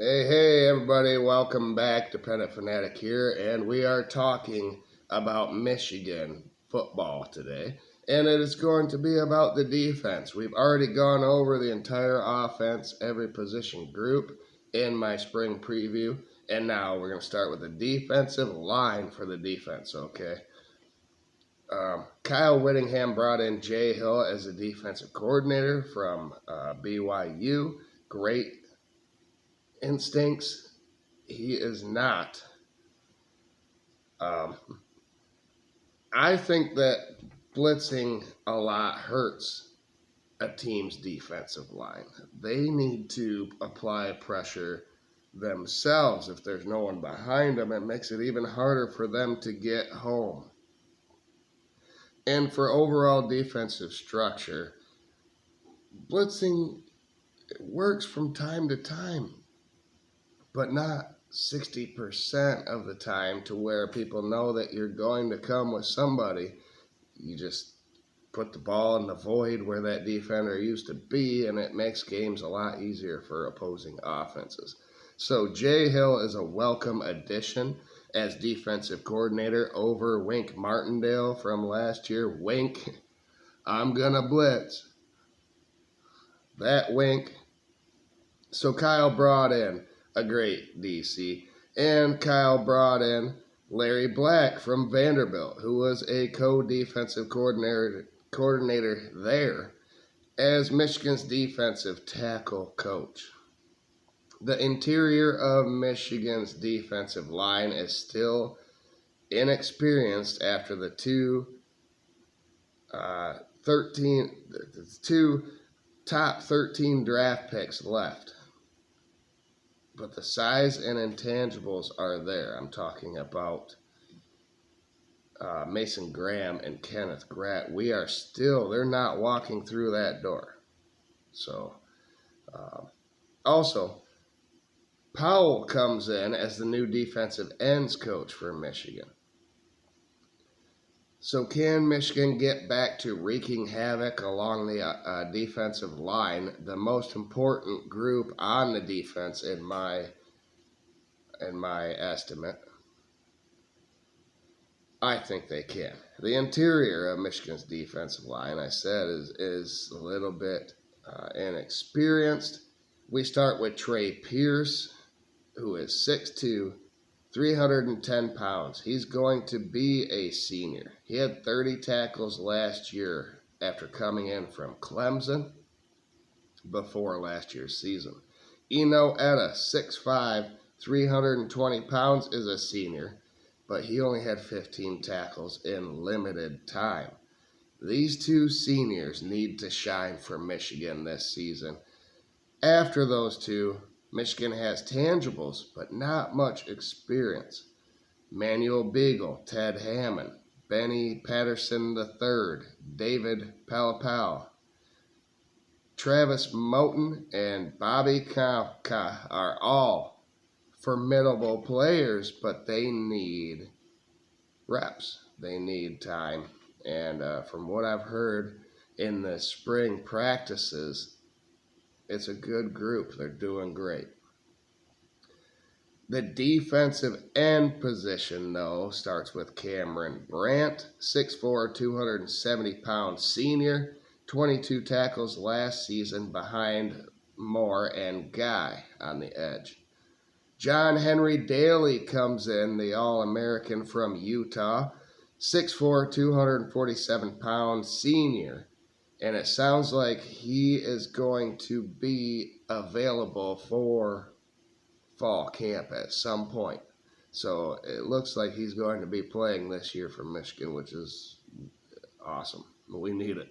Hey, everybody, welcome back. Dependent Fanatic here, and we are talking about Michigan football today. And it is going to be about the defense. We've already gone over the entire offense, every position group in my spring preview. And now we're going to start with the defensive line for the defense, okay? Kyle Whittingham brought in Jay Hill as the defensive coordinator from BYU. Great instincts. He is not. Um, I think that blitzing a lot hurts a team's defensive line. They need to apply pressure themselves. If there's no one behind them, it makes it even harder for them to get home. And for overall defensive structure, blitzing works from time to time, but not 60% of the time to where people know that you're going to come with somebody. You just put the ball in the void where that defender used to be, and it makes games a lot easier for opposing offenses. So Jay Hill is a welcome addition as defensive coordinator over Wink Martindale from last year. Wink, I'm going to blitz. That Wink. So Kyle brought in a great DC, and Kyle brought in Larry Black from Vanderbilt, who was a co-defensive coordinator there as Michigan's defensive tackle coach. The interior of Michigan's defensive line is still inexperienced after the two top 13 draft picks left. But the size and intangibles are there. I'm talking about Mason Graham and Kenneth Gratt. They're not walking through that door. So, also, Powell comes in as the new defensive ends coach for Michigan. So can Michigan get back to wreaking havoc along the defensive line, the most important group on the defense in my estimate? I think they can. The interior of Michigan's defensive line, I said, is a little bit inexperienced. We start with Trey Pierce, who is 6'2", 310 pounds. He's going to be a senior. He had 30 tackles last year after coming in from Clemson before last year's season. Eno Etta, 6'5", 320 pounds, is a senior, but he only had 15 tackles in limited time. These two seniors need to shine for Michigan this season. After those two, Michigan has tangibles, but not much experience. Manuel Beagle, Ted Hammond, Benny Patterson III, David Palapal, Travis Moten, and Bobby Kafka are all formidable players, but they need reps. They need time. And from what I've heard in the spring practices, it's a good group. They're doing great. The defensive end position, though, starts with Cameron Brandt, 6'4", 270-pound senior, 22 tackles last season behind Moore and Guy on the edge. John Henry Daly comes in, the All-American from Utah, 6'4", 247-pound senior. And it sounds like he is going to be available for fall camp at some point. So it looks like he's going to be playing this year for Michigan, which is awesome. We need it.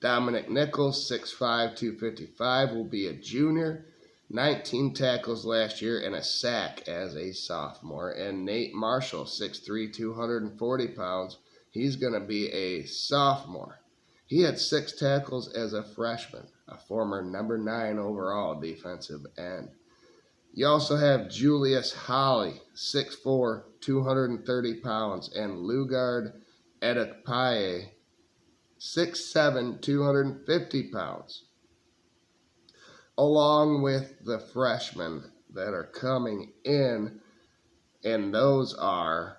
Dominic Nichols, 6'5", 255, will be a junior. 19 tackles last year and a sack as a sophomore. And Nate Marshall, 6'3", 240 pounds. He's going to be a sophomore. He had 6 tackles as a freshman, a former number 9 overall defensive end. You also have Julius Holly, 6'4", 230 pounds, and Lugard Edekpaye, 6'7", 250 pounds. Along with the freshman that are coming in, and those are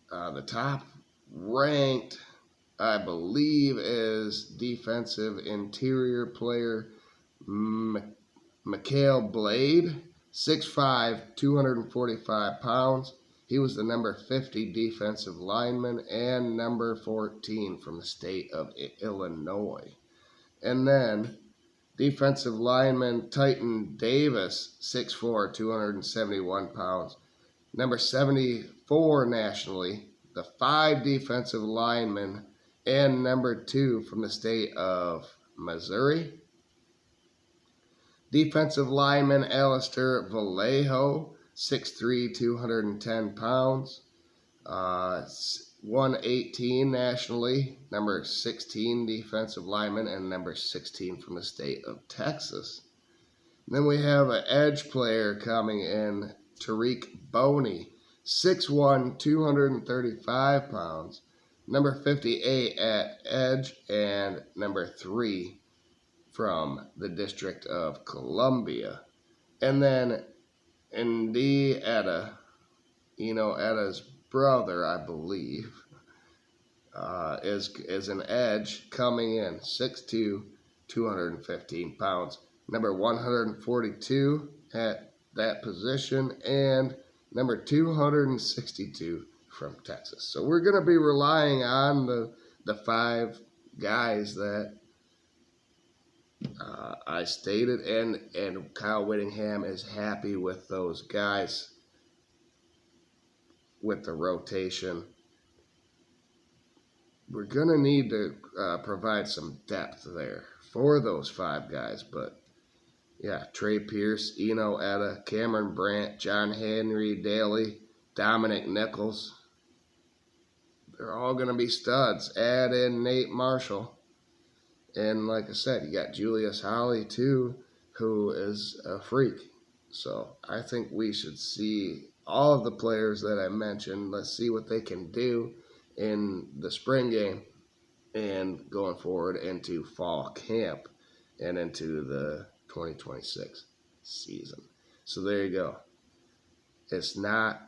the top ranked, I believe, is defensive interior player Mikael Blade, 6'5", 245 pounds. He was the number 50 defensive lineman and number 14 from the state of Illinois. And then defensive lineman Titan Davis, 6'4", 271 pounds. Number 74 nationally, the 5 defensive linemen, and number 2 from the state of Missouri. Defensive lineman Alistair Vallejo, 6'3", 210 pounds. 118 nationally, number 16 defensive lineman, and number 16 from the state of Texas. And then we have an edge player coming in, Tariq Boney, 6'1", 235 pounds, number 58 at edge, and number 3 from the District of Columbia. And then Ndidi Etta, Etta's brother, I believe, is an edge coming in, 6'2", 215 pounds, number 142 at that position, and number 262 from Texas. So we're going to be relying on the 5 guys that I stated, and Kyle Whittingham is happy with those guys with the rotation. We're going to need to provide some depth there for those 5 guys, but yeah, Trey Pierce, Eno Etta, Cameron Brandt, John Henry Daly, Dominic Nichols. They're all going to be studs. Add in Nate Marshall. And like I said, you got Julius Holly too, who is a freak. So I think we should see all of the players that I mentioned. Let's see what they can do in the spring game and going forward into fall camp and into the 2026 season. So there you go. It's not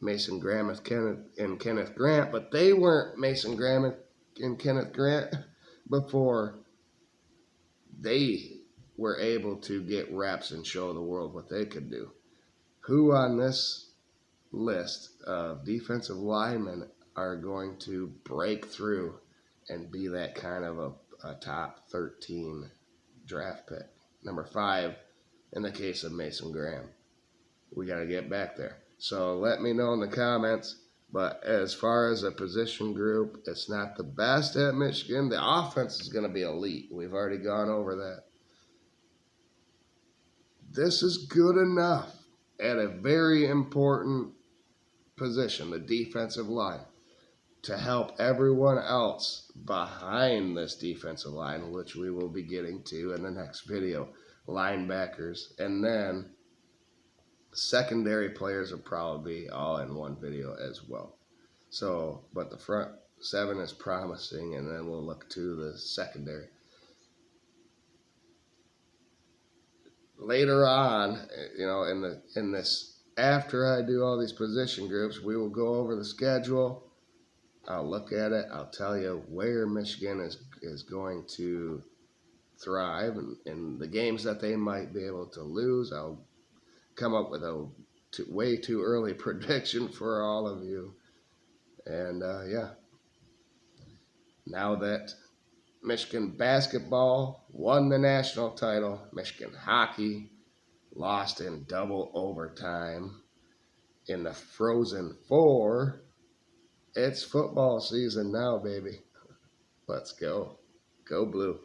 Mason Graham and Kenneth Grant, but they weren't Mason Graham and Kenneth Grant before they were able to get reps and show the world what they could do. Who on this list of defensive linemen are going to break through and be that kind of a top 13 draft pick? Number 5 in the case of Mason Graham. We got to get back there. So let me know in the comments. But as far as a position group, it's not the best at Michigan. The offense is going to be elite. We've already gone over that. This is good enough at a very important position, the defensive line, to help everyone else behind this defensive line, which we will be getting to in the next video. Linebackers, and then secondary players will probably be all in one video as well. So, but the front 7 is promising, and then we'll look to the secondary. Later on, in this, after I do all these position groups, we will go over the schedule. I'll look at it. I'll tell you where Michigan is going to thrive, and the games that they might be able to lose. I'll come up with a way too early prediction for all of you. And yeah, now that Michigan basketball won the national title, Michigan hockey lost in double overtime in the Frozen Four, it's football season now, baby. Let's go. Go Blue.